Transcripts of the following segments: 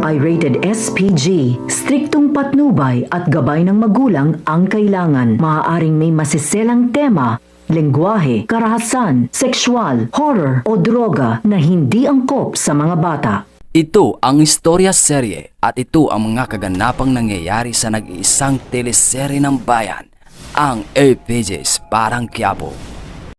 ay rated SPG. Striktong patnubay at gabay ng magulang ang kailangan. Maaaring may masiselang tema, lengguwahe, karahasan, sexual, horror o droga na hindi angkop sa mga bata. Ito ang istorya serye at ito ang mga kaganapang nangyayari sa nag-iisang teleserye ng bayan, ang APG's Parang Quiapo.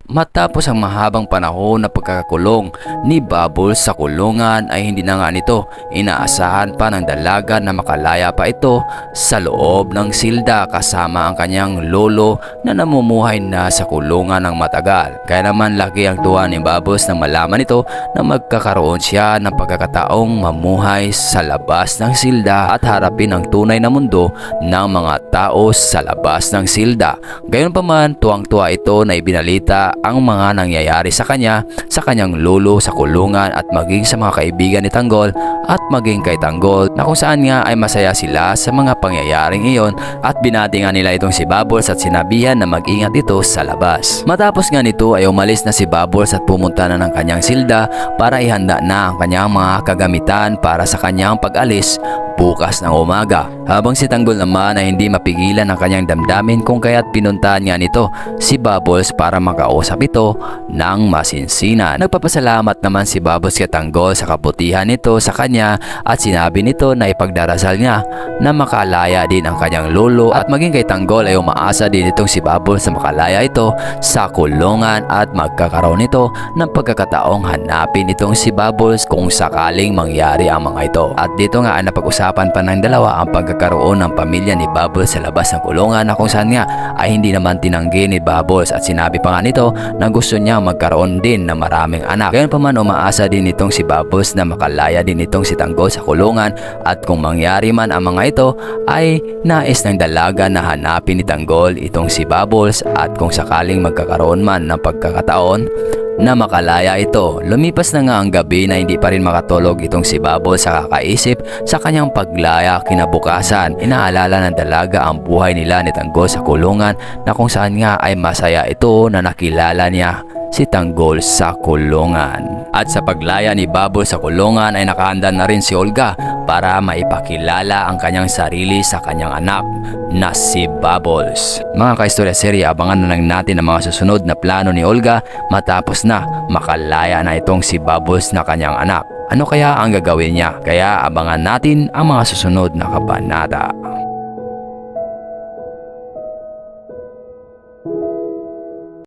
Matapos ang mahabang panahon na pagkakakulong ni Bubbles sa kulungan ay hindi na nga nito inaasahan pa ng dalaga na makalaya pa ito sa loob ng silda kasama ang kanyang lolo na namumuhay na sa kulungan ng matagal. Kaya naman laki ang tuwa ni Bubbles nang malaman ito na magkakaroon siya ng pagkakataong mamuhay sa labas ng silda at harapin ang tunay na mundo ng mga tao sa labas ng silda. Gayunpaman, tuwang-tuwa ito na ibinalita ang mga nangyayari sa kanyang lolo sa kulungan at maging sa mga kaibigan ni Tanggol at maging kay Tanggol na kung saan nga ay masaya sila sa mga pangyayaring iyon at binati nga nila itong si Bubbles at sinabihan na mag-ingat ito sa labas. Matapos nga nito ay umalis na si Bubbles at pumunta na ng kanyang silda para ihanda na ang kanyang mga kagamitan para sa kanyang pag-alis bukas ng umaga. Habang si Tanggol naman ay hindi mapigilan ang kanyang damdamin kung kaya't pinuntahan nga nito si Bubbles para makausap ito ng masinsinan. Nagpapasalamat naman si Bubbles kay Tanggol sa kabutihan nito sa kanya at sinabi nito na ipagdarasal niya na makalaya din ang kanyang lolo at maging kay Tanggol ay umaasa din itong si Bubbles na makalaya ito sa kulungan at magkakaroon nito ng pagkakataong hanapin itong si Bubbles kung sakaling mangyari ang mga ito. At dito nga ay napag-usapan pa ng dalawa ang pagkakaroon ng pamilya ni Bubbles sa labas ng kulungan na kung saan nga ay hindi naman tinanggi ni Bubbles at sinabi pa nga nito na gusto niya magkaroon din ng maraming anak. Gayon pa man umaasa din itong si Bubbles na makalaya din itong si Tanggol sa kulungan at kung mangyari man ang mga ito ay nais ng dalaga na hanapin ni Tanggol itong si Bubbles at kung sakaling magkakaroon man ng pagkakataon na makalaya ito. Lumipas na nga ang gabi na hindi pa rin makatulog itong si Bubbles sa kakaisip sa kanyang paglaya kinabukasan. Inaalala ng dalaga ang buhay nila ni Tanggol sa kulungan na kung saan nga ay masaya ito na nakilala niya si Tanggol sa kulungan. At sa paglaya ni Bubbles sa kulungan ay nakahanda na rin si Olga para maipakilala ang kanyang sarili sa kanyang anak na si Bubbles. Mga kaistorya serye, abangan na lang natin ang mga susunod na plano ni Olga matapos na makalaya na itong si Bubbles na kanyang anak. Ano kaya ang gagawin niya? Kaya abangan natin ang mga susunod na kabanata.